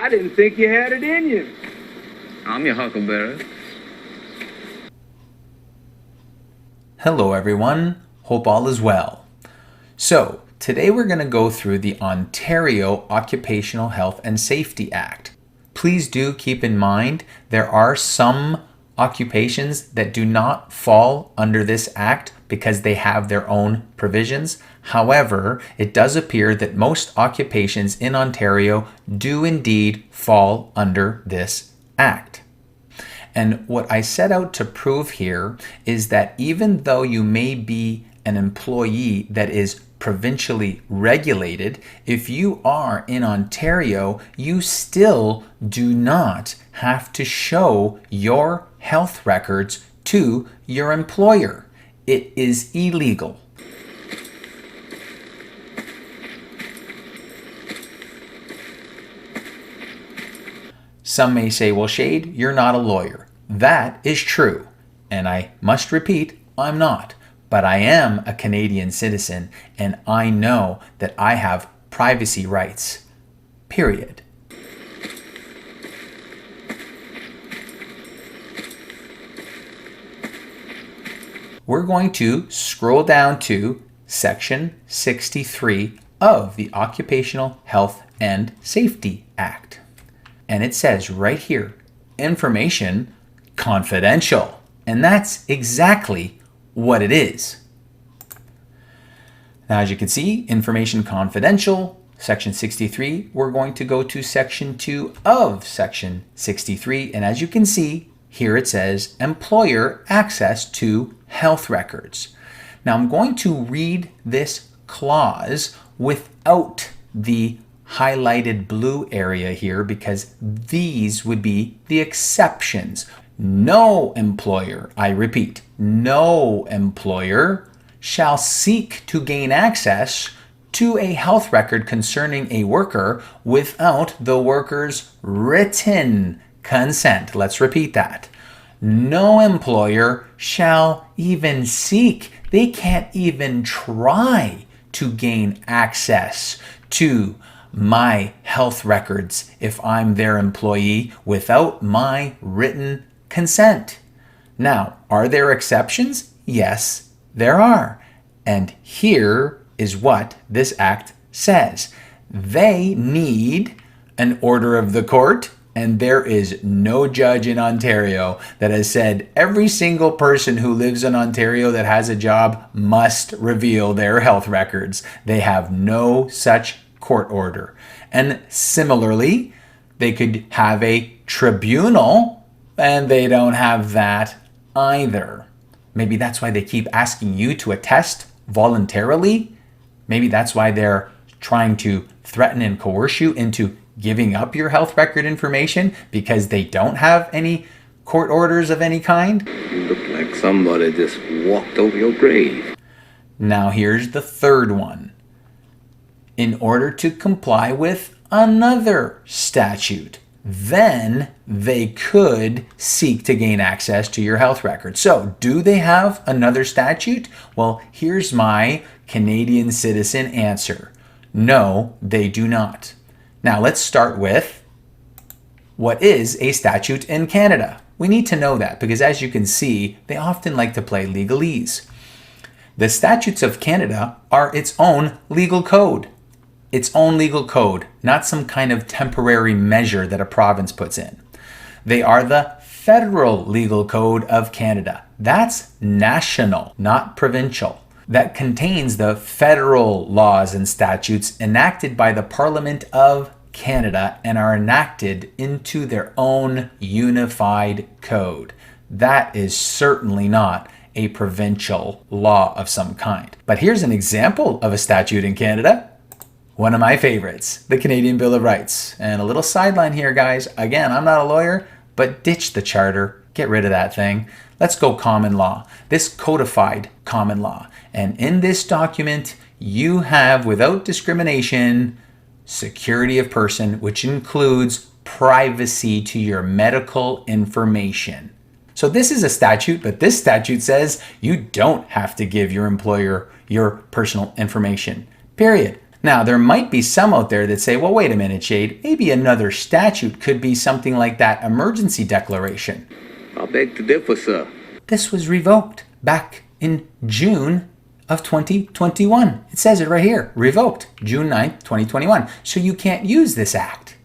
I didn't think you had it in you. I'm your huckleberry. Hello everyone, hope all is well. So today we're going to go through the Ontario Occupational Health and Safety Act. Please do keep in mind there are some occupations that do not fall under this act because they have their own provisions. However, it does appear that most occupations in Ontario do indeed fall under this act. And what I set out to prove here is that even though you may be an employee that is provincially regulated, if you are in Ontario, you still do not have to show your health records to your employer. It is illegal. Some may say, well, Shade, you're not a lawyer. That is true. And I must repeat, I'm not. But I am a Canadian citizen, and I know that I have privacy rights. Period. We're going to scroll down to Section 63 of the Occupational Health and Safety Act. And it says right here, information confidential. And that's exactly what it is. Now, as you can see, information confidential, Section 63, we're going to go to Section 2 of Section 63. And as you can see, here it says employer access to health records. Now, I'm going to read this clause without the highlighted blue area here because these would be the exceptions. No employer, I repeat, no employer shall seek to gain access to a health record concerning a worker without the worker's written consent. Let's repeat that. No employer shall even seek, they can't even try to gain access to my health records if I'm their employee without my written consent. Now, are there exceptions? Yes, there are. And here is what this act says. They need an order of the court, and there is no judge in Ontario that has said every single person who lives in Ontario that has a job must reveal their health records. They have no such court order. And similarly, they could have a tribunal, and they don't have that either. Maybe that's why they keep asking you to attest voluntarily. Maybe that's why they're trying to threaten and coerce you into giving up your health record information because they don't have any court orders of any kind. You look like somebody just walked over your grave. Now here's the third one. In order to comply with another statute, then they could seek to gain access to your health record. So, do they have another statute? Well, here's my Canadian citizen answer. No, they do not. Now, let's start with what is a statute in Canada? We need to know that because, as you can see, they often like to play legalese. The statutes of Canada are its own legal code. Its own legal code, not some kind of temporary measure that a province puts in. They are the federal legal code of Canada. That's national, not provincial. That contains the federal laws and statutes enacted by the Parliament of Canada and are enacted into their own unified code. That is certainly not a provincial law of some kind. But here's an example of a statute in Canada. One of my favorites, the Canadian Bill of Rights. And a little sideline here, guys. Again, I'm not a lawyer, but ditch the charter. Get rid of that thing. Let's go common law. This codified common law. And in this document, you have, without discrimination, security of person, which includes privacy to your medical information. So this is a statute, but this statute says you don't have to give your employer your personal information. Period. Now, there might be some out there that say, well, wait a minute, Shade, maybe another statute could be something like that emergency declaration. I beg to differ, sir. This was revoked back in June of 2021. It says it right here, revoked June 9th, 2021. So you can't use this act.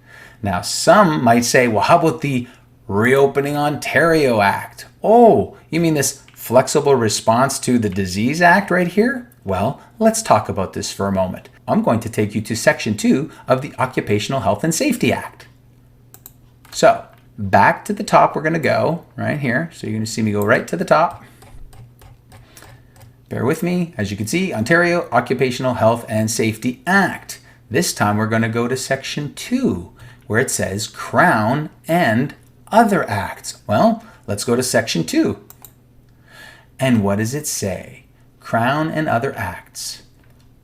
Now, some might say, well, how about the Reopening Ontario Act? Oh, you mean this flexible response to the Disease Act right here? Well, let's talk about this for a moment. I'm going to take you to Section 2 of the Occupational Health and Safety Act. So, back to the top we're going to go, right here. So you're going to see me go right to the top. Bear with me. As you can see, Ontario Occupational Health and Safety Act. This time we're going to go to Section 2, where it says Crown and Other Acts. Well, let's go to Section 2. And what does it say? Crown and Other Acts.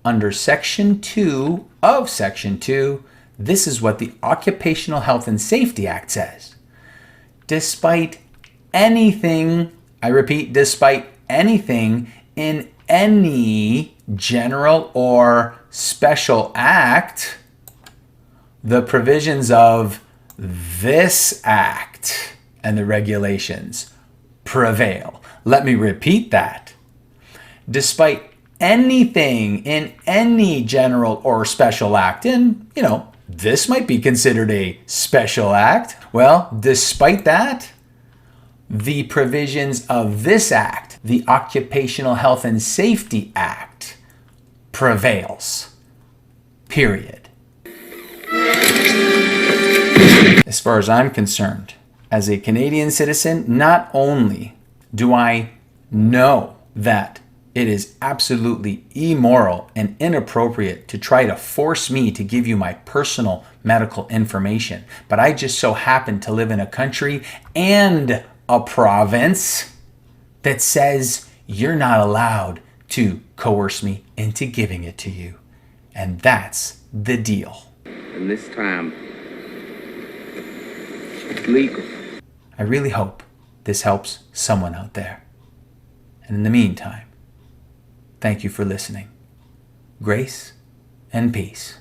Under Section 2 of Section 2, this is what the Occupational Health and Safety Act says. Despite anything, I repeat, despite anything in any general or special act, the provisions of this act and the regulations prevail. Let me repeat that. Despite anything in any general or special act, and, this might be considered a special act. Well, despite that, the provisions of this act, the Occupational Health and Safety Act, prevails. Period. As far as I'm concerned, as a Canadian citizen, not only do I know that it is absolutely immoral and inappropriate to try to force me to give you my personal medical information, but I just so happen to live in a country and a province that says you're not allowed to coerce me into giving it to you. And that's the deal. And this time, it's legal. I really hope this helps someone out there. And in the meantime, thank you for listening. Grace and peace.